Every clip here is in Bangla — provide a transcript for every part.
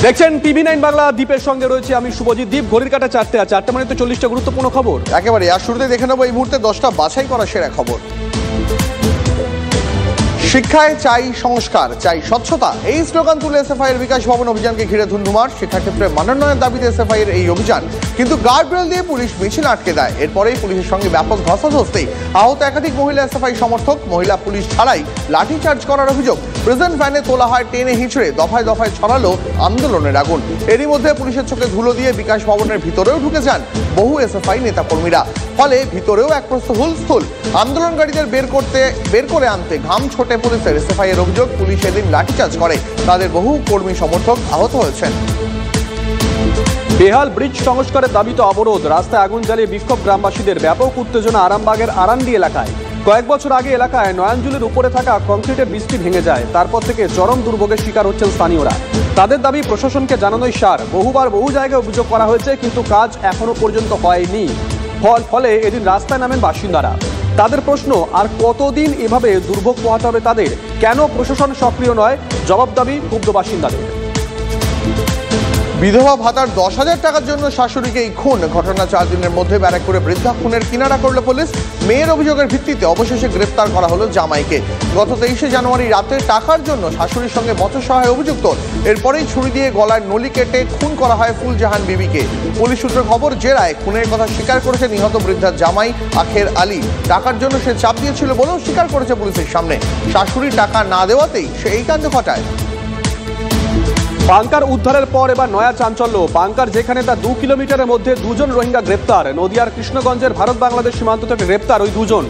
দেখছেন TV9 বাংলা। দ্বীপের সঙ্গে রয়েছে আমি শুভজিৎ। দ্বীপ, ঘড়ির কাঁটা 4টে, আর 4টে মানে তো 40টা গুরুত্বপূর্ণ খবর একেবারে। আর শুরুতে দেখে নেবো এই মুহূর্তে 10টা বাছাই করা সেরা খবর। শিক্ষায় চাই সংস্কার, চাই স্বচ্ছতা, এই স্লোগান তুলে এসএফআই এর বিকাশ ভবন অভিযানকে ঘিরে ধুন্ধুমার। শিক্ষাক্ষেত্রে মানোন্নয়নের দাবিতে এসএফআই এর এই অভিযান, কিন্তু গার্ডরেল দিয়ে পুলিশ মিছিল আটকে দেয়। এরপরেই পুলিশের সঙ্গে ব্যাপক ধস্তাধস্তি, আহত একাধিক মহিলা এসএফআই সমর্থক। মহিলা পুলিশ ছাড়াই লাঠিচার্জ করার অভিযোগ। প্রেজেন্ট ভ্যানে তোলা হয় টেনে হিঁচড়ে, দফায় দফায় ছড়ালো আন্দোলনের আগুন। এরই মধ্যে পুলিশের চোখে ধুলো দিয়ে বিকাশ ভবনের ভিতরেও ঢুকে যান বহু এসএফআই নেতাকর্মীরা। ফলে ভিতরেও এক প্রস্ত হুলস্থুল। আন্দোলনকারীদের বের করে আনতে ঘাম ছোটে পুলিশের। এসএফআই এর অভিযোগ, পুলিশ এদিন লাঠিচার্জ করে, তাদের বহু কর্মী সমর্থক আহত হয়েছেন। বেহাল ব্রিজ সংস্কারের দাবিতে অবরোধ, রাস্তায় আগুন জ্বালিয়ে বিক্ষোভ গ্রামবাসীদের। ব্যাপক উত্তেজনা আরামবাগের আরান্ডি এলাকায়। কয়েক বছর আগে এলাকায় নয়াঞ্জলির উপরে থাকা কংক্রিটের বৃষ্টি ভেঙে যায়। তারপর থেকে চরম দুর্ভোগের শিকার হচ্ছেন স্থানীয়রা। তাদের দাবি প্রশাসনকে জানানোই সার। বহুবার বহু জায়গায় অভিযোগ করা হয়েছে, কিন্তু কাজ এখনো পর্যন্ত হয়নি। ফলে এদিন রাস্তায় নামেন বাসিন্দারা। তাদের প্রশ্ন, আর কতদিন এভাবে দুর্ভোগ পোহাতে হবে তাদের? কেন প্রশাসন সক্রিয় নয়? জবাব দাবি ক্ষুব্ধ বাসিন্দাদের। বিধবা ভাতার 10,000 টাকার জন্য শাশুড়িকে এই খুন। ঘটনা 4 দিনের মধ্যে ব্যারাকপুরে বৃদ্ধা খুনের কিনারা করলো পুলিশ। মেয়ের অভিযোগের ভিত্তিতে অবশেষে গ্রেপ্তার করা হলো জামাইকে। গত 23শে জানুয়ারি রাতে টাকার জন্য শাশুড়ির সঙ্গে বচসা হয় অভিযুক্ত। এরপরেই ছুরি দিয়ে গলায় নলি কেটে খুন করা হয় ফুলজাহান বিবিকে। পুলিশ সূত্রে খবর, জেরায় খুনের কথা স্বীকার করেছে নিহত বৃদ্ধার জামাই আখের আলী। টাকার জন্য সে চাপ দিয়েছিল বলেও স্বীকার করেছে পুলিশের সামনে। শাশুড়ি টাকা না দেওয়াতেই সে এই কাণ্ড ঘটায়। বাংকার উদ্ধারের পর এবার নয়া চাঞ্চল্য। বাংকার যেখানে তার 2 কিলোমিটারের মধ্যে 2 জন রোহিঙ্গা গ্রেপ্তার। নদিয়ার কৃষ্ণগঞ্জের ভারত বাংলাদেশ সীমান্ত থেকে গ্রেপ্তার ওই 2 জন।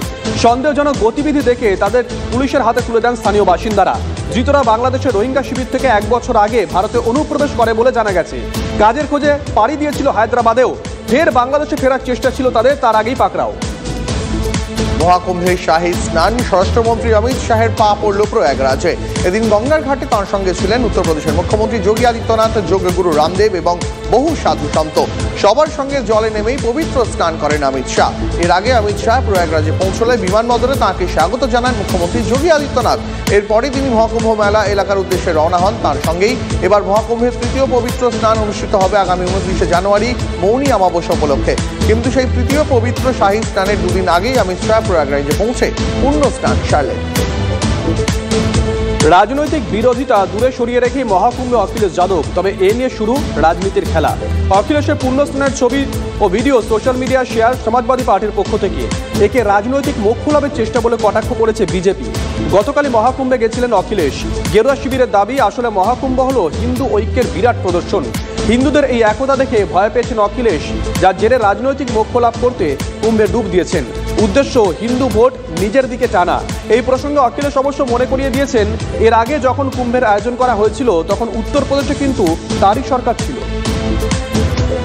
সন্দেহজনক গতিবিধি দেখে তাদের পুলিশের হাতে তুলে দেন স্থানীয় বাসিন্দারা। ধৃতরা বাংলাদেশের রোহিঙ্গা শিবির থেকে 1 বছর আগে ভারতে অনুপ্রবেশ করে বলে জানা গেছে। কাজের খোঁজে পাড়ি দিয়েছিল হায়দ্রাবাদেও। ফের বাংলাদেশে ফেরার চেষ্টা ছিল তাদের, তার আগেই পাকড়াও। মহাকুম্ভে শাহী স্নান, স্বরাষ্ট্রমন্ত্রী অমিত শাহের পা পড়ল প্রয়াগরাজে। এদিন গঙ্গার ঘাটে তাঁর সঙ্গে ছিলেন উত্তরপ্রদেশের মুখ্যমন্ত্রী যোগী আদিত্যনাথ, যোগগুরু রামদেব এবং বহু সাধু সন্ত। সবার সঙ্গে জলে নেমেই পবিত্র স্নান করেন অমিত শাহ। এর আগে অমিত শাহ প্রয়াগরাজে পৌঁছলে বিমানবন্দরে তাঁকে স্বাগত জানান মুখ্যমন্ত্রী যোগী আদিত্যনাথ। এরপরে তিনি মহাকুম্ভ মেলা এলাকার উদ্দেশ্যে রওনা হন। তার সঙ্গেই এবার মহাকুম্ভের 3য় পবিত্র স্নান অনুষ্ঠিত হবে আগামী 29শে জানুয়ারি মৌনী অমাবস্যা উপলক্ষে। কিন্তু সেই 3য় পবিত্র শাহী স্নানের 2 দিন আগেই অমিত শাহ প্রয়াগরাজে পৌঁছে পূর্ণ স্নান সারলেন। রাজনৈতিক বিরোধিতা দূরে সরিয়ে রেখে মহাকুম্ভে অখিলেশ যাদব। তবে এ নিয়ে শুরু রাজনীতির খেলা। অখিলেশের পূর্ণস্নানের ছবি ও video social media share Samajwadi পার্টির পক্ষ থেকে। একে রাজনৈতিক মুখ খোলাবের চেষ্টা বলে কটাক্ষ করেছে বিজেপি। গতকালই মহাকুম্ভে গেছিলেন অখিলেশ। গেরুয়া শিবিরের দাবি, আসলে মহাকুম্ভ হলো হিন্দু ঐক্যের বিরাট প্রদর্শন। হিন্দুদের এই একতা দেখে ভয় পেয়েছেন অখিলেশ, যার জেরে রাজনৈতিক মোক্ষ লাভ করতে কুম্ভে ডুব দিয়েছেন। উদ্দেশ্য হিন্দু ভোট নিজের দিকে টানা। এই প্রসঙ্গে অখিলেশ অবশ্য মনে করিয়ে দিয়েছেন, এর আগে যখন কুম্ভের আয়োজন করা হয়েছিল তখন উত্তরপ্রদেশে কিন্তু তারই সরকার ছিল।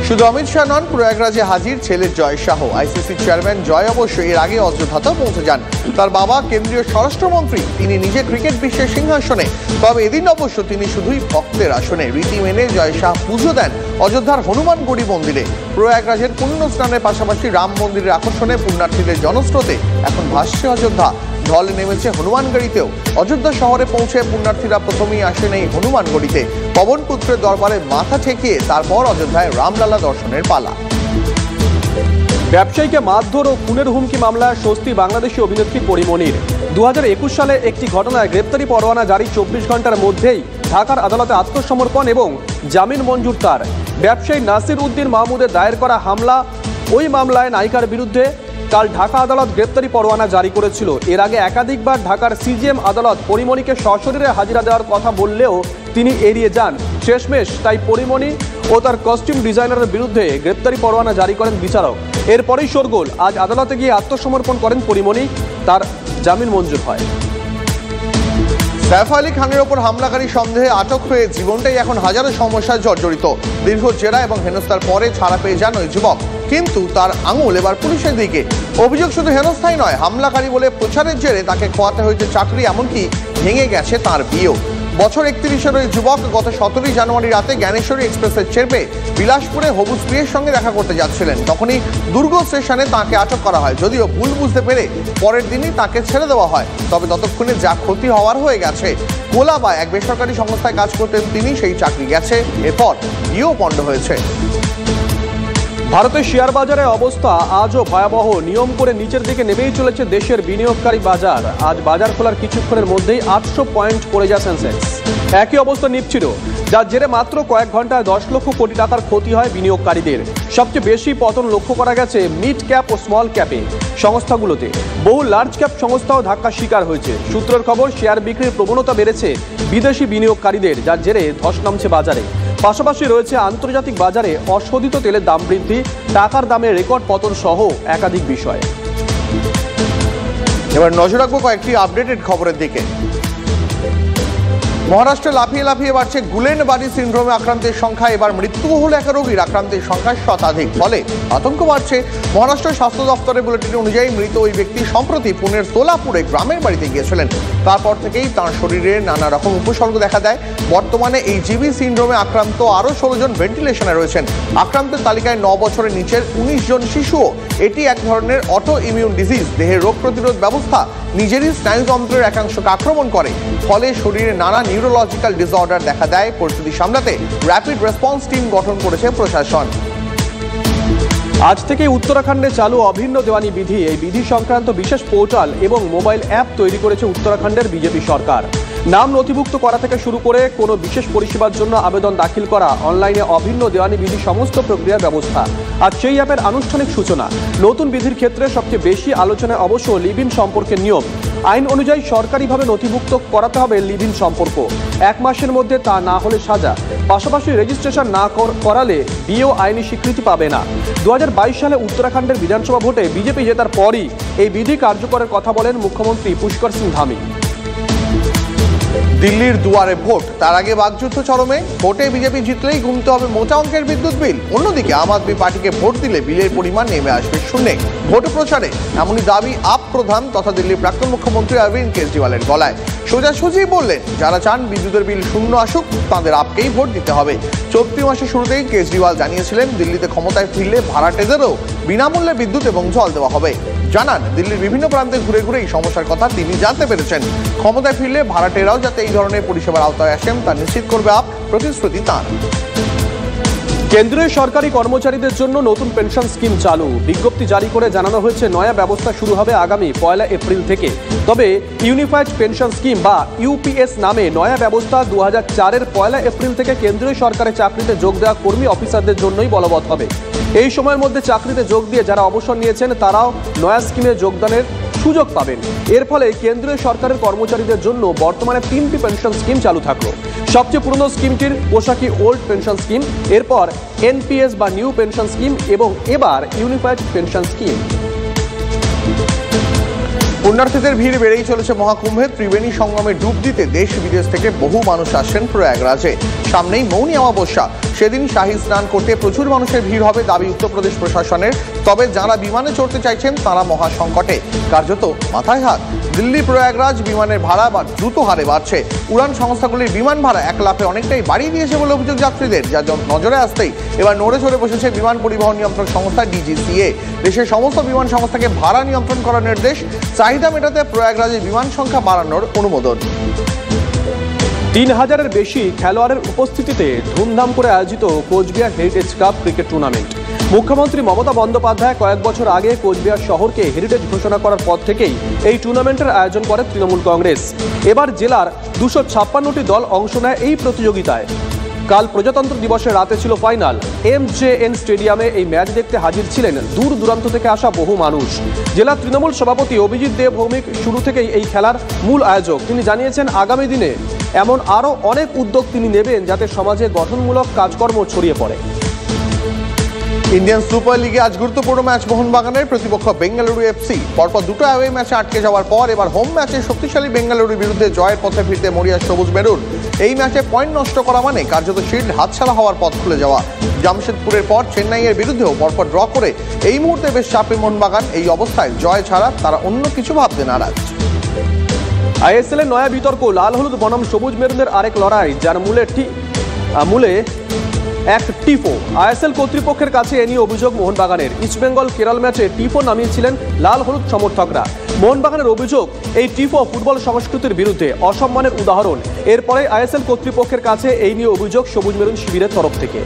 শুধু অমিত শাহ নন, প্রয়াগরাজে হাজির ছেলে জয় শাহ। আইসিসি চেয়ারম্যান জয় অবশ্য এর আগে অযোধ্যাতেও পৌঁছে যান। তার বাবা কেন্দ্রীয় স্বরাষ্ট্রমন্ত্রী, তিনি নিজে ক্রিকেট বিশ্বের সিংহাসনে। তবে এদিন অবশ্য তিনি শুধুই ভক্তের আসনে। রীতি মেনে জয় শাহ পুজো দেন অযোধ্যার হনুমানগড়ি মন্দিরে। প্রয়াগরাজের পুণ্য স্নানের পাশাপাশি রাম মন্দিরের আকর্ষণে পুণ্যার্থীদের জনস্রোতে এখন ভাসছে অযোধ্যা। ঢল নেমেছে হনুমানগড়িতেও। অযোধ্যা শহরে পৌঁছে পুণ্যার্থীরা প্রথমেই আসেন এই হনুমানগড়িতে। পবন পুত্রের দরবারে মাথা ঠেকিয়ে তারপর অযোধ্যায় রামলালা দর্শনের পালা। ব্যবসায়ীকে মারধর ও খুনের হুমকি মামলায় স্বস্তি বাংলাদেশি অভিনেত্রী পরিমণির। 2021 সালে একটি ঘটনায় গ্রেপ্তারি পরোয়ানা জারি 24 ঘন্টার মধ্যেই ঢাকার আদালতে আত্মসমর্পণ এবং জামিন মঞ্জুর তার। ব্যবসায়ী নাসির উদ্দিন মাহমুদের দায়ের করা হামলা ওই মামলায় নায়িকার বিরুদ্ধে কাল ঢাকা আদালত গ্রেপ্তারি পরোয়ানা জারি করেছিল। এর আগে একাধিকবার ঢাকার সিজিএম আদালত পরিমণিকে সশরীরে হাজিরা দেওয়ার কথা বললেও তিনি এড়িয়ে যান। শেষমেশ তাই পরিমণি ও তার কস্টিউম ডিজাইনারের বিরুদ্ধে গ্রেপ্তারি পরোয়ানা জারি করেন বিচারক। এরপরেই শোরগোল। আজ আদালতে গিয়ে আত্মসমর্পণ করেন পরিমণি, তার জামিন মঞ্জুর হয়। সাইফ আলী খানের ওপর হামলাকারী সন্দেহে আটক হয়ে জীবনটাই এখন হাজারো সমস্যায় জর্জরিত। দীর্ঘ জেরা এবং হেনস্থার পরে ছাড়া পেয়ে যান ওই যুবক, কিন্তু তার আঙুল এবার পুলিশের দিকে। অভিযোগ শুধু হেনস্থাই নয়, হামলাকারী বলে প্রচারের জেরে তাকে খোয়াতে হয়েছে চাকরি, এমনকি ভেঙে গেছে তার বিয়েও। বছর 31-এর ওই যুবক গত 17 জানুয়ারি রাতে জ্ঞানেশ্বরী এক্সপ্রেসে চেপে বিলাসপুরে হবু স্ত্রীর সঙ্গে দেখা করতে যাচ্ছিলেন। তখনই দুর্গ স্টেশনে তাঁকে আটক করা হয়। যদিও ভুল বুঝতে পেরে পরের দিনই তাকে ছেড়ে দেওয়া হয়। তবে ততক্ষণে যা ক্ষতি হওয়ার হয়ে গেছে। কোলাবায় এক বেসরকারি সংস্থায় কাজ করতেন তিনি, সেই চাকরি গেছে, এরপর বিয়েও পণ্ড হয়েছে। ভারতের শেয়ার বাজারের অবস্থা আজও ভয়াবহ। নিয়ম করে নিচের দিকে নেমেই চলেছে দেশের বিনিয়োগকারী বাজার। আজ বাজার খোলার কিছুক্ষণের মধ্যেই 800 পয়েন্ট পড়ে যায় সেন্সেক্স। একই অবস্থা নিপছিল, যার জেরে মাত্র কয়েক ঘন্টায় 10 লক্ষ কোটি টাকার ক্ষতি হয় বিনিয়োগকারীদের। সবচেয়ে বেশি পতন লক্ষ্য করা গেছে মিড ক্যাপ ও স্মল ক্যাপে সংস্থাগুলোতে। বহু লার্জ ক্যাপ সংস্থাও ধাক্কার শিকার হয়েছে। সূত্রের খবর, শেয়ার বিক্রির প্রবণতা বেড়েছে বিদেশি বিনিয়োগকারীদের, যার জেরে ধস নামছে বাজারে। পাশাপাশি রয়েছে আন্তর্জাতিক বাজারে অশোধিত তেলের দাম বৃদ্ধি, টাকার দামে রেকর্ড পতন সহ একাধিক বিষয়। এবার নজর রাখবো কয়েকটি আপডেটেড খবরের দিকে। মহারাষ্ট্রে লাফিয়ে লাফিয়ে বাড়ছে গুলেনবার্গ সিন্ড্রোমে আক্রান্তের সংখ্যা। এবার মৃত্যু হলো এক রোগীর, আক্রান্তের সংখ্যা শতাধিক। ফলে আতঙ্ক বাড়ছে। মহারাষ্ট্র স্বাস্থ্য দপ্তরের বুলেটিন অনুযায়ী মৃত ওই ব্যক্তি সম্প্রতি পুনের সোলাপুরে গ্রামের বাড়িতে গিয়েছিলেন। তারপর থেকেই তাঁর শরীরে নানা রকম উপসর্গ দেখা দেয়। বর্তমানে এই জিবি সিন্ড্রোমে আক্রান্ত আরও 16 জন ভেন্টিলেশনে রয়েছেন। আক্রান্তের তালিকায় 9 বছরের নিচের 19 জন শিশুও। এটি এক ধরনের অটো ইমিউন ডিজিজ। দেহের রোগ প্রতিরোধ ব্যবস্থা নিজেরই স্নায়ুতন্ত্রের একাংশকে আক্রমণ করে। ফলে শরীরে নানা নিউরোলজিক্যাল ডিসঅর্ডার দেখা দেয়। পরিস্থিতি সামলাতে র্যাপিড রেসপন্স টিম গঠন করেছে প্রশাসন। আজ থেকে উত্তরাখণ্ডে চালু অভিন্ন দেওয়ানি বিধি। এই বিধি সংক্রান্ত বিশেষ পোর্টাল এবং মোবাইল অ্যাপ তৈরি করেছে উত্তরাখণ্ডের বিজেপি সরকার। নাম নথিভুক্ত করা থেকে শুরু করে কোনো বিশেষ পরিষেবার জন্য আবেদন দাখিল করা, অনলাইনে অভিন্ন দেওয়ানি বিধি সমস্ত প্রক্রিয়ার ব্যবস্থা। আর সেই অ্যাপের আনুষ্ঠানিক সূচনা। নতুন বিধির ক্ষেত্রে সবচেয়ে বেশি আলোচনায় অবশ্য লিভ ইন সম্পর্কের নিয়ম। আইন অনুযায়ী সরকারিভাবে নথিভুক্ত করাতে হবে লিভ ইন সম্পর্ক। 1 মাসের মধ্যে তা না হলে সাজা। পাশাপাশি রেজিস্ট্রেশন না করালে বিয়েও আইনি স্বীকৃতি পাবে না। 2022 সালে উত্তরাখণ্ডের বিধানসভা ভোটে বিজেপি জেতার পরই এই বিধি কার্যকরের কথা বলেন মুখ্যমন্ত্রী পুষ্কর সিং ধামি। দিল্লির দুয়ারে ভোট, তার আগে বাকযুদ্ধ চরমে। ভোটে বিজেপি জিতলেই গুনতে হবে মোটা অঙ্কের বিদ্যুৎ বিল। অন্যদিকে আম আদমি পার্টিকে ভোট দিলে বিলের পরিমাণ নেমে আসবে শূন্যে। ভোট প্রচারে এমনই দাবি আপ প্রধান তথা দিল্লির প্রাক্তন মুখ্যমন্ত্রী অরবিন্দ কেজরিওয়ালের গলায়। সোজাসুজি বললেন, যারা চান বিদ্যুতের বিল শূন্য আসুক তাদের আপকেই ভোট দিতে হবে। চলতি মাসের শুরুতেই কেজরিওয়াল জানিয়েছিলেন দিল্লিতে ক্ষমতায় ফিরলে ভাড়াটেদেরও বিনামূল্যে বিদ্যুৎ এবং জল দেওয়া হবে। জানান, দিল্লির বিভিন্ন প্রান্তে ঘুরে ঘুরে এই সমস্যার কথা তিনি জানতে পেরেছেন। ক্ষমতায় ফিরলে ভাড়াটেরাও যাতে এই ধরনের পরিষেবার আওতায় আসেন তা নিশ্চিত করবে আপ, প্রতিশ্রুতি তাঁর। কেন্দ্রীয় সরকারি কর্মচারীদের জন্য নতুন পেনশন স্কিম চালু। বিজ্ঞপ্তি জারি করে জানানো হয়েছে নয়া ব্যবস্থা শুরু হবে আগামী 1 এপ্রিল থেকে। তবে ইউনিফাইড পেনশন স্কিম বা ইউপিএস নামে নয়া ব্যবস্থা 2004-এর 1 এপ্রিল থেকে কেন্দ্রীয় সরকারের চাকরিতে যোগ দেওয়া কর্মী অফিসারদের জন্যই বলবৎ হবে। এই সময়ের মধ্যে চাকরিতে যোগ দিয়ে যারা অবসর নিয়েছেন তারাও নয়া স্কিমে যোগদানের সুযোগ পাবেন। এর ফলে কেন্দ্রীয় সরকারের কর্মচারীদের জন্য বর্তমানে 3টি পেনশন স্কিম চালু থাকলো। সবচেয়ে পুরনো স্কিমটির পোশাকি ওল্ড পেনশন স্কিম, এরপর এনপিএস বা নিউ পেনশন স্কিম এবং এবার ইউনিফাইড পেনশন স্কিম। পুণ্যার্থীদের ভিড় বেড়েই চলেছে মহাকুম্ভে। ত্রিবেণী সঙ্গমে ডুব দিতে দেশ বিদেশ থেকে বহু মানুষ আসছেন প্রয়াগরাজে। সামনেই মৌনী অমাবস্যা, সেদিন শাহী স্নান করতে প্রচুর মানুষের ভিড় হবে দাবি উত্তরপ্রদেশ প্রশাসনের। তবে যারা বিমানে চড়তে চাইছেন তারা মহাসংকটে, কার্যত মাথায় হাত। দিল্লি প্রয়াগরাজ বিমানের ভাড়া বা দ্রুত হারে বাড়ছে। উড়ান সংস্থাগুলির বিমান ভাড়া 1 লাফে অনেকটাই বাড়িয়ে দিয়েছে বলে অভিযোগ যাত্রীদের, যা নজরে আসতেই এবার নড়ে চড়ে বসেছে বিমান পরিবহন নিয়ন্ত্রক সংস্থা ডিজিসিএ। দেশের সমস্ত বিমান সংস্থাকে ভাড়া নিয়ন্ত্রণ করার নির্দেশ। চাহিদা মেটাতে প্রয়াগরাজে বিমান সংখ্যা বাড়ানোর অনুমোদন। 3000-এর বেশি খেলোয়াড়ের উপস্থিতিতে ধুমধাম করে আয়োজিত Cooch Behar heritage cup cricket tournament. মুখ্যমন্ত্রী মমতা বন্দ্যোপাধ্যায় কয়েক বছর আগে কোচবিহার শহরকে হেরিটেজ ঘোষণা করার পর থেকেই এই টুর্নামেন্টের আয়োজন করে তৃণমূল কংগ্রেস। এবার জেলার 256টি দল অংশ নেয় এই প্রতিযোগিতায়। কাল প্রজাতন্ত্র দিবসের রাতে ছিল ফাইনাল। MJN স্টেডিয়ামে এই ম্যাচ দেখতে হাজির ছিলেন দূর দূরান্ত থেকে আসা বহু মানুষ। জেলা তৃণমূল সভাপতি অভিজিৎ দেব ভৌমিক শুরু থেকেই এই খেলার মূল আয়োজক। তিনি জানিয়েছেন আগামী দিনে এমন আরও অনেক উদ্যোগ তিনি নেবেন যাতে সমাজে গঠনমূলক কাজকর্ম ছড়িয়ে পড়ে। ইন্ডিয়ান সুপার লিগে আজ গুরুত্বপূর্ণ ম্যাচ মোহনবাগানের প্রতিপক্ষ বেঙ্গালুরু এফসি। পরপর দুটো অ্যাওয়ে ম্যাচে আটকে যাওয়ার পর এবার হোম ম্যাচে শক্তিশালী বেঙ্গালুরুর বিরুদ্ধে জয়ের পথে ফিরতে মরিয়া সবুজ মেরুন। এই ম্যাচে পয়েন্ট নষ্ট করা মানে কার্যত শিল্ড হাতছাড়া হওয়ার পথ খুলে যাওয়া। জামশেদপুরের পর চেন্নাইয়ের বিরুদ্ধেও পরপর ড্র করে এই মুহূর্তে বেশ চাপে মোহনবাগান। এই অবস্থায় জয় ছাড়া তারা অন্য কিছু ভাবতে নারাজ। আইএসএল এর নয়া বিতর্ক, লাল হলুদ বনাম সবুজ মেরুনের আরেক লড়াই, যার মূলে এক টিফো। আইএসএল কর্তৃপক্ষের কাছে এ নিয়ে অভিযোগ মোহনবাগানের। ইস্টবেঙ্গল কেরল ম্যাচে টিফো নামিয়েছিলেন লাল হলুদ সমর্থকরা। মোহনবাগানের অভিযোগ, এই টিফো ফুটবল সংস্কৃতির বিরুদ্ধে, অসম্মানের উদাহরণ। এরপরে আইএসএল কর্তৃপক্ষের কাছে এই নিয়ে অভিযোগ সবুজ মেরুন শিবিরের তরফ থেকে।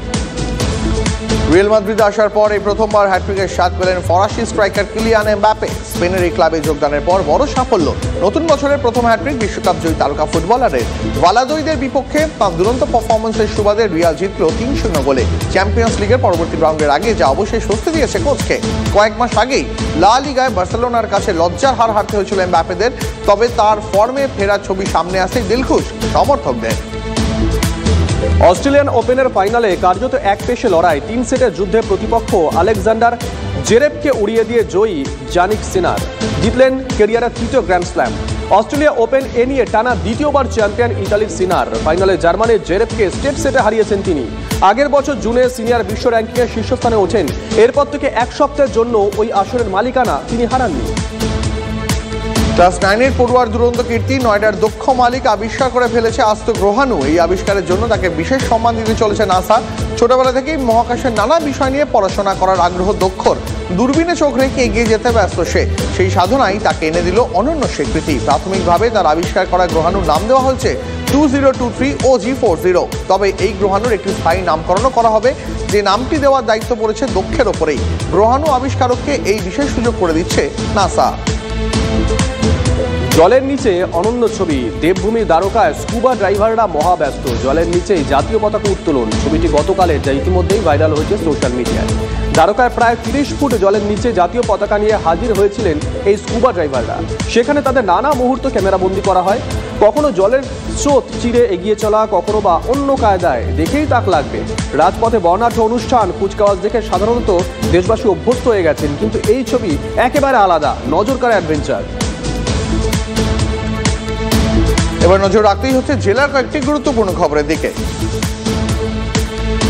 রিয়াল মাদ্রিদে আসার পর এই প্রথমবার হ্যাটট্রিকের স্বাদ পেলেন ফরাসি স্ট্রাইকার কিলিয়ান এমবাপে। স্পেনের এই ক্লাবে যোগদানের পর বড় সাফল্য। নতুন বছরের প্রথম হ্যাটট্রিক বিশ্বকাপ জয়ী তারকা ফুটবলারের। ভালাদোইদের বিপক্ষে তার দুরন্ত পারফরমেন্সের সুবাদে রিয়াল জিতল 3-0 গোলে। চ্যাম্পিয়ন্স লিগের পরবর্তী রাউন্ডের আগে যা অবশ্যই স্বস্তি দিয়েছে কোচকে। কয়েক মাস আগেই লা লিগায় বার্সেলোনার কাছে লজ্জার হার হারতে হয়েছিল এমবাপেদের। তবে তার ফর্মে ফেরার ছবি সামনে আসে দিলখুশ সমর্থকদের। অস্ট্রেলিয়ান ওপেনের ফাইনালে কার্যত এক পেশে লড়াই। 3 সেটের যুদ্ধে প্রতিপক্ষ আলেকজান্ডার জেরেভকে উড়িয়ে দিয়ে জয়ী জানিক সিনার জিতলেন ক্যারিয়ারের 3য় গ্র্যান্ড স্ল্যাম। অস্ট্রেলিয়া ওপেন এ নিয়ে টানা দ্বিতীয়বার চ্যাম্পিয়ন ইতালির সিনার। ফাইনালে জার্মানির জেরেভকে স্টেট সেটে হারিয়েছেন তিনি। আগের বছর জুনে সিনিয়র বিশ্ব র্যাঙ্কিংয়ে শীর্ষস্থানে ওঠেন। এরপর থেকে এক সপ্তাহের জন্য ওই আসরের মালিকানা তিনি হারাননি। ক্লাস 9-এর পড়ুয়ার দুরন্ত কীর্তি নয়ডার দক্ষ মালিক আবিষ্কার করে ফেলেছে আস্ত গ্রহাণু। এই আবিষ্কারের জন্য তাকে বিশেষ সম্মান দিতে চলেছে নাসা। ছোটবেলা থেকেই মহাকাশের নানা বিষয় নিয়ে পড়াশোনা করার আগ্রহ দক্ষর। দূরবীনে চোখ রেখে এগিয়ে যেতে ব্যস্ত সে। সেই সাধনাই তাকে এনে দিল অনন্য স্বীকৃতি। প্রাথমিকভাবে তার আবিষ্কার করা গ্রহাণুর নাম দেওয়া হয়েছে 2023 OG40। তবে এই গ্রহাণুর একটি স্থায়ী নামকরণও করা হবে, যে নামটি দেওয়ার দায়িত্ব পড়েছে দক্ষের ওপরেই। গ্রহাণু আবিষ্কারককে এই বিশেষ সুযোগ করে দিচ্ছে নাসা। জলের নিচে অনন্য ছবি। দেবভূমির দ্বারকায় স্কুবা ড্রাইভাররা মহাব্যস্ত। জলের নিচেই জাতীয় পতাকা উত্তোলন। ছবিটি গতকালের, যা ইতিমধ্যেই ভাইরাল হয়েছে সোশ্যাল মিডিয়ায়। দ্বারকায় প্রায় 30 ফুট জলের নিচে জাতীয় পতাকা নিয়ে হাজির হয়েছিলেন এই স্কুবা ড্রাইভাররা। সেখানে তাদের নানা মুহূর্ত ক্যামেরাবন্দি করা হয়। কখনো জলের স্রোত চিরে এগিয়ে চলা, কখনো বা অন্য কায়দায়। দেখেই তাক লাগবে। রাজপথে বর্ণাঢ্য অনুষ্ঠান, কুচকাওয়াজ দেখে সাধারণত দেশবাসী অভ্যস্ত হয়ে গেছেন, কিন্তু এই ছবি একেবারে আলাদা, নজর কাড়া অ্যাডভেঞ্চার। এবার নজর রাখতেই হচ্ছে জেলার কয়েকটি গুরুত্বপূর্ণ খবরের দিকে।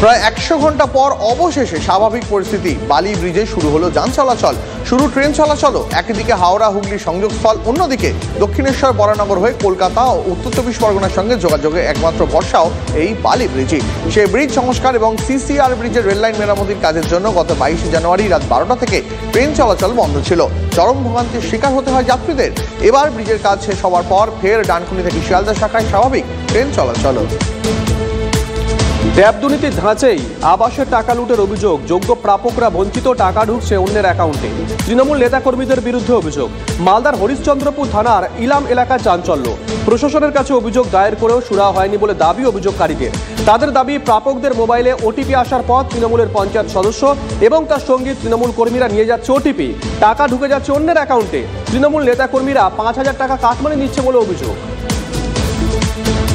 প্রায় 100 ঘন্টা পর অবশেষে স্বাভাবিক পরিস্থিতি। বালি ব্রিজে শুরু হলো যান চলাচল, শুরু ট্রেন চলাচলও। একদিকে হাওড়া হুগলি সংযোগস্থল, অন্যদিকে দক্ষিণেশ্বর বরানগর হয়ে কলকাতা ও উত্তর 24 পরগনার সঙ্গে যোগাযোগে একমাত্র ভরসাও এই বালি ব্রিজই। সেই ব্রিজ সংস্কার এবং সিসিআর ব্রিজের রেললাইন মেরামতির কাজের জন্য গত 22 জানুয়ারি রাত 12টা থেকে ট্রেন চলাচল বন্ধ ছিল। চরম ভোগান্তির শিকার হতে হয় যাত্রীদের। এবার ব্রিজের কাজ শেষ হওয়ার পর ফের ডানকুনি থেকে শিয়ালদা শাখায় স্বাভাবিক ট্রেন চলাচল। ট্যাব দুর্নীতির ধাঁচেই আবাসের টাকা লুটের অভিযোগ। যোগ্য প্রাপকরা বঞ্চিত, টাকা ঢুকছে অন্যের অ্যাকাউন্টে। তৃণমূল নেতাকর্মীদের বিরুদ্ধে অভিযোগ। মালদার হরিশ্চন্দ্রপুর থানার ইলাম এলাকায় চাঞ্চল্য। প্রশাসনের কাছে অভিযোগ দায়ের করেও সুরা হয়নি বলে দাবি অভিযোগকারীদের। তাদের দাবি, প্রাপকদের মোবাইলে ওটিপি আসার পর তৃণমূলের পঞ্চায়েত সদস্য এবং তার সঙ্গে তৃণমূল কর্মীরা নিয়ে যাচ্ছে ওটিপি। টাকা ঢুকে যাচ্ছে অন্যের অ্যাকাউন্টে। তৃণমূল নেতাকর্মীরা 5000 টাকা কাটমানি নিচ্ছে বলে অভিযোগ।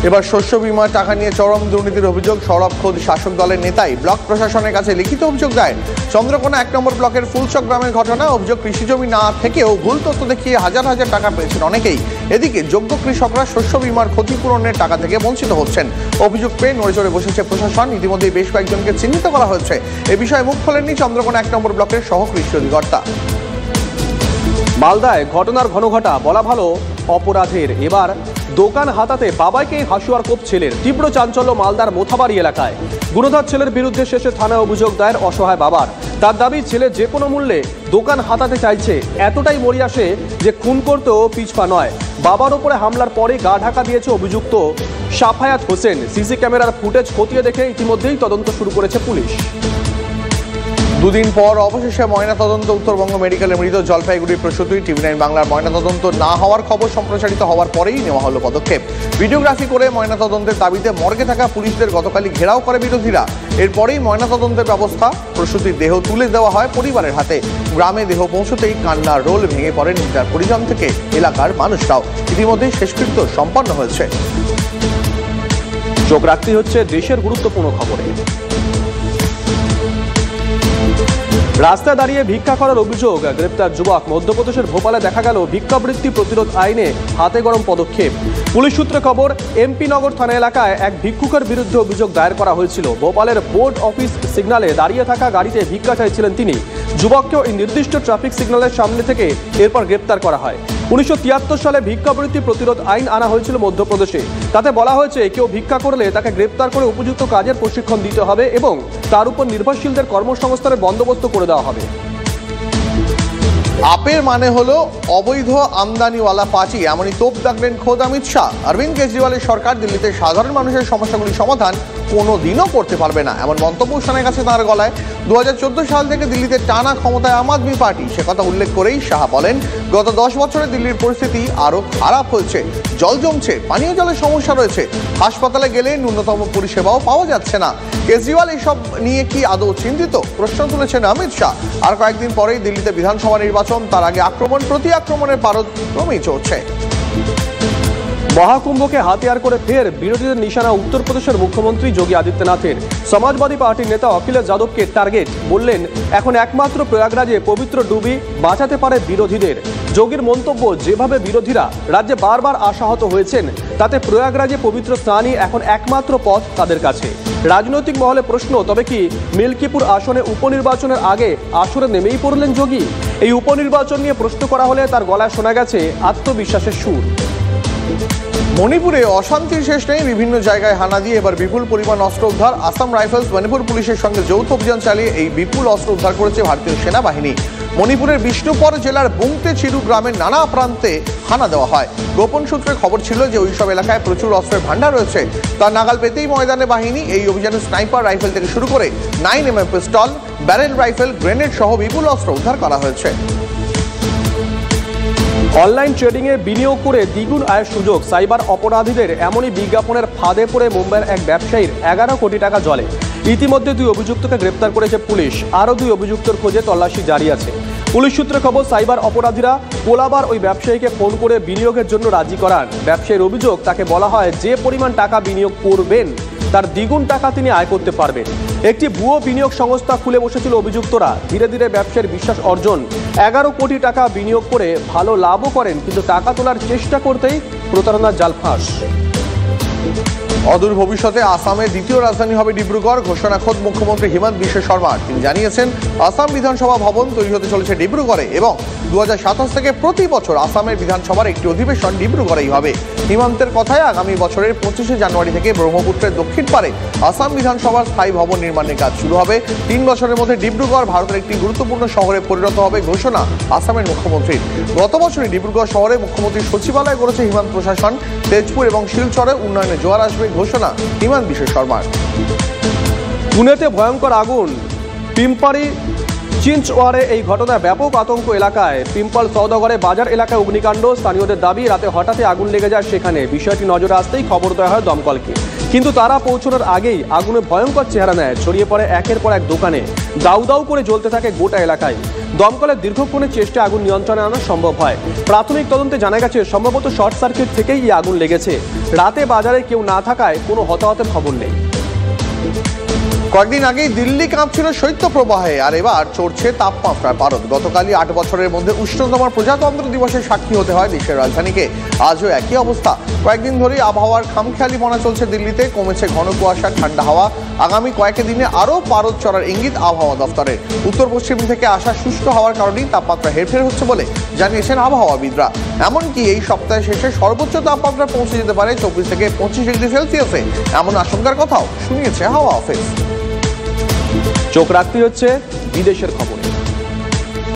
এবার শস্য বিমার টাকা নিয়ে চরম দুর্নীতির অভিযোগ। সরব খোদ শাসক দলের নেতাই ব্লক প্রশাসনের কাছে লিখিত অভিযোগ দেয়। চন্দ্রকোনা 1 নম্বর ব্লকের ফুলচক গ্রামের ঘটনা। অভিযোগ, কৃষি জমি না থেকেও ভুল তথ্য দেখিয়ে হাজার হাজার টাকা পেয়েছেন অনেকেই। এদিকে যোগ্য কৃষকরা শস্য বিমার ক্ষতিপূরণের টাকা থেকে বঞ্চিত হচ্ছেন। অভিযোগ পেয়ে নড়ে চড়ে বসেছে প্রশাসন। ইতিমধ্যেই বেশ কয়েকজনকে চিহ্নিত করা হয়েছে। এ বিষয়ে মুখ খোলেননি চন্দ্রকোনা 1 নম্বর ব্লকের সহ কৃষি অধিকর্তা। মালদায় ঘটনার ঘনঘটা, বলা ভালো অপরাধের। এবার দোকান হাতাতে বাবাইকে হাসুয়ার কোপ ছেলের। তীব্র চাঞ্চল্য মালদার মোথাবাড়ি এলাকায়। গুণধর ছেলের বিরুদ্ধে শেষে থানায় অভিযোগ দায়ের অসহায় বাবার। তার দাবি, ছেলে যে কোনো মূল্যে দোকান হাতাতে চাইছে। এতটাই মরিয়া সে যে খুন করতেও পিছপা নয়। বাবার ওপরে হামলার পরে গা ঢাকা দিয়েছে অভিযুক্ত সাফায়াত হোসেন। সিসি ক্যামেরার ফুটেজ খতিয়ে দেখে ইতিমধ্যেই তদন্ত শুরু করেছে পুলিশ। দুদিন পর অবশেষে ময়নাতদন্ত। উত্তরবঙ্গ মেডিকেলে মৃত জলপাইগুড়ির প্রসূতি। TV9 বাংলার ময়নাতদন্ত না হওয়ার খবর সম্প্রচারিত হওয়ার পরেই নেওয়া হলো পদক্ষেপ। ভিডিওগ্রাফি করে ময়নাতদন্তের দাবিতে মর্গে থাকা পুলিশদের গতকালই ঘেরাও করে বিরোধীরা। এরপরেই ময়নাতদন্তের ব্যবস্থা। প্রসূতির দেহ তুলে দেওয়া হয় পরিবারের হাতে। গ্রামে দেহ পৌঁছতেই কান্নার রোল ভেঙে পড়েন তার পরিজন থেকে এলাকার মানুষরাও। ইতিমধ্যেই শেষকৃত্য সম্পন্ন হয়েছে। চোখ রাখতে হচ্ছে দেশের গুরুত্বপূর্ণ খবরে। রাস্তায় দাঁড়িয়ে ভিক্ষা করার অভিযোগ, গ্রেপ্তার যুবক। মধ্যপ্রদেশের ভোপালে দেখা গেল ভিক্ষাবৃত্তি প্রতিরোধ আইনে হাতে গরম পদক্ষেপ। পুলিশ সূত্রে খবর, MP নগর থানা এলাকায় এক ভিক্ষুকের বিরুদ্ধে অভিযোগ দায়ের করা হয়েছিল। ভোপালের বোর্ড অফিস সিগন্যালে দাঁড়িয়ে থাকা গাড়িতে ভিক্ষা চাইছিলেন তিনি। যুবককেও এই নির্দিষ্ট ট্রাফিক সিগন্যালের সামনে থেকে এরপর গ্রেপ্তার করা হয়। 1973 সালে ভিক্ষাবৃত্তি প্রতিরোধ আইন আনা হয়েছিল মধ্যপ্রদেশে। তাতে বলা হয়েছে কেউ ভিক্ষা করলে তাকে গ্রেপ্তার করে উপযুক্ত কাজের প্রশিক্ষণ দিতে হবে এবং তার উপর নির্ভরশীলদের কর্মসংস্থানের বন্দোবস্ত করে দেওয়া হবে। আপের মানে হলো অবৈধ আমদানিওয়ালা পার্টি, এমনই তোপ দাগলেন খোদ অমিত শাহ। অরবিন্দ কেজরিওয়ালের সরকার দিল্লিতে সাধারণ মানুষের সমস্যাগুলি সমাধান কোনোদিনও করতে পারবে না, এমন মন্তব্য শোনা গেছে তাঁর গলায়। 2014 সাল থেকে দিল্লিতে টানা ক্ষমতায় আম আদমি পার্টি, সে কথা উল্লেখ করেই শাহ বলেন, গত 10 বছরে দিল্লির পরিস্থিতি আরও খারাপ হয়েছে। জল জমছে, পানীয় জলের সমস্যা রয়েছে, হাসপাতালে গেলে ন্যূনতম পরিষেবাও পাওয়া যাচ্ছে না। কেজরিওয়াল এসব নিয়ে কি আদৌ চিন্তিত, প্রশ্ন তুলেছেন অমিত শাহ। আর কয়েকদিন পরেই দিল্লিতে বিধানসভা নির্বাচন, তার আগে আক্রমণ প্রতি আক্রমণের পারদ ক্রমেই চলছে। মহাকুম্ভকে হাতিয়ার করে ফের বিরোধীদের নিশানা উত্তরপ্রদেশের মুখ্যমন্ত্রী যোগী আদিত্যনাথের। সমাজবাদী পার্টির নেতা অখিলেশ যাদবকে টার্গেট, বললেন এখন একমাত্র প্রয়াগরাজে পবিত্র ডুবি বাঁচাতে পারে বিরোধীদের। যোগীর মন্তব্য, যেভাবে বিরোধীরা রাজ্যে বারবার আশাহত হয়েছেন, তাতে প্রয়াগরাজে পবিত্র স্নানই এখন একমাত্র পথ তাদের কাছে। রাজনৈতিক মহলে প্রশ্ন, তবে কি মিল্কিপুর আসনে উপনির্বাচনের আগে আসরে নেমেই পড়লেন যোগী? এই উপনির্বাচন নিয়ে প্রশ্ন করা হলে তার গলায় শোনা গেছে আত্মবিশ্বাসের সুর। মণিপুরে অশান্তির শেষ নেই, বিভিন্ন জায়গায় হানা দিয়ে এবার বিপুল পরিমাণ অস্ত্র উদ্ধার। আসাম রাইফেলস মণিপুর পুলিশের সঙ্গে যৌথ অভিযান চালিয়ে এই বিপুল অস্ত্র উদ্ধার করেছে ভারতীয় সেনাবাহিনী। মণিপুরের বিষ্ণুপুর জেলার বুংতে চিরু গ্রামের নানা প্রান্তে হানা দেওয়া হয়। গোপন সূত্রে খবর ছিল যে ওইসব এলাকায় প্রচুর অস্ত্রের ভান্ডার রয়েছে। তার নাগাল পেতেই ময়দানে বাহিনী এই অভিযানে স্নাইপার রাইফেল থেকে শুরু করে 9mm পিস্তল, ব্যারেল রাইফেল, গ্রেনেড সহ বিপুল অস্ত্র উদ্ধার করা হয়েছে। অনলাইন ট্রেডিংয়ে বিনিয়োগ করে দ্বিগুণ আয়ের সুযোগ, সাইবার অপরাধীদের এমনই বিজ্ঞাপনের ফাঁদে পড়ে মুম্বাইয়ের এক ব্যবসায়ীর 11 কোটি টাকা জলে। ইতিমধ্যে 2 অভিযুক্তকে গ্রেপ্তার করেছে পুলিশ, আরও 2 অভিযুক্তর খোঁজে তল্লাশি জারি আছে। পুলিশ সূত্রে খবর, সাইবার অপরাধীরা পোলাবার ওই ব্যবসায়ীকে ফোন করে বিনিয়োগের জন্য রাজি করান। ব্যবসায়ীর অভিযোগ, তাকে বলা হয় যে পরিমাণ টাকা বিনিয়োগ করবেন তার দ্বিগুণ টাকা তিনি আয় করতে পারবেন। একটি ভুয়ো বিনিয়োগ সংস্থা খুলে বসেছিল অভিযুক্তরা। ধীরে ধীরে ব্যবসায়ীর বিশ্বাস অর্জন, 11 কোটি টাকা বিনিয়োগ করে ভালো লাভও করেন, কিন্তু টাকা তোলার চেষ্টা করতেই প্রতারণার জাল ফাঁস। অদূর ভবিষ্যতে আসামের দ্বিতীয় রাজধানী হবে ডিব্রুগড়, ঘোষণা খোদ মুখ্যমন্ত্রী হিমন্ত বিশ্ব শর্মার। তিনি জানিয়েছেন, আসাম বিধানসভা ভবন তৈরি হতে চলেছে ডিব্রুগড়ে এবং 2027 থেকে প্রতি বছর আসামের বিধানসভার একটি অধিবেশন ডিব্রুগড়েই হবে। হিমন্তের কথায় আগামী বছরের 25শে জানুয়ারি থেকে ব্রহ্মপুত্রের দক্ষিণ পারে আসাম বিধানসভার স্থায়ী ভবন নির্মাণের কাজ শুরু হবে। 3 বছরের মধ্যে ডিব্রুগড় ভারতের একটি গুরুত্বপূর্ণ শহরে পরিণত হবে, ঘোষণা আসামের মুখ্যমন্ত্রীর। গত বছরই ডিব্রুগড় শহরে মুখ্যমন্ত্রীর সচিবালয় করেছে হিমন্ত প্রশাসন। তেজপুর এবং শিলচরে উন্নয়নে জোয়ার আসবে, ঘোষণা হিমন্ত বিশ্ব শর্মার। পুনেতে ভয়ঙ্কর আগুন, পিম্পারি চিঞ্চওয়ারে এই ঘটনায় ব্যাপক আতঙ্ক এলাকায়। পিম্পল সওদাগরে বাজার এলাকায় অগ্নিকাণ্ড, স্থানীয়দের দাবি রাতে হঠাৎই আগুন লেগে যায় সেখানে। বিষয়টি নজরে আসতেই খবর দেওয়া হয় দমকলকে, কিন্তু তারা পৌঁছানোর আগেই আগুনে ভয়ঙ্কর চেহারা নেয়, ছড়িয়ে পড়ে একের পর এক দোকানে, দাউ দাউ করে জ্বলতে থাকে গোটা এলাকায়। দমকলের দীর্ঘক্ষণের চেষ্টায় আগুন নিয়ন্ত্রণে আনা সম্ভব হয়। প্রাথমিক তদন্তে জানা গেছে সম্ভবত শর্ট সার্কিট থেকেই এই আগুন লেগেছে। রাতে বাজারে কেউ না থাকায় কোনো হতাহতের খবর নেই। কয়েকদিন আগেই দিল্লি কাঁপছিল শৈত্যপ্রবাহে, আর এবার চড়ছে তাপমাত্রার পারদ। গতকালই 8 বছরের মধ্যে উষ্ণতম প্রজাতন্ত্র দিবসের সাক্ষী হতে হয় দেশের রাজধানীকে। আজও একই অবস্থা। কয়েকদিন ধরেই আবহাওয়ার খামখেয়ালিপনা চলছে দিল্লিতে, কমেছে ঘন কুয়াশা, ঠান্ডা হাওয়া। আগামী কয়েক দিনে আরও পারদ চড়ার ইঙ্গিত আবহাওয়া দফতরের। উত্তর পশ্চিম থেকে আসা শুষ্ক হাওয়ার কারণেই তাপমাত্রা হেরফের হচ্ছে বলে জানিয়েছেন আবহাওয়াবিদরা। এমনকি এই সপ্তাহের শেষে সর্বোচ্চ তাপমাত্রা পৌঁছে যেতে পারে 24 থেকে 25 ডিগ্রি সেলসিয়াসে, এমন আশঙ্কার কথাও শুনিয়েছে হাওয়া অফিস। চোখ রাখতে হচ্ছে বিদেশের খবরে।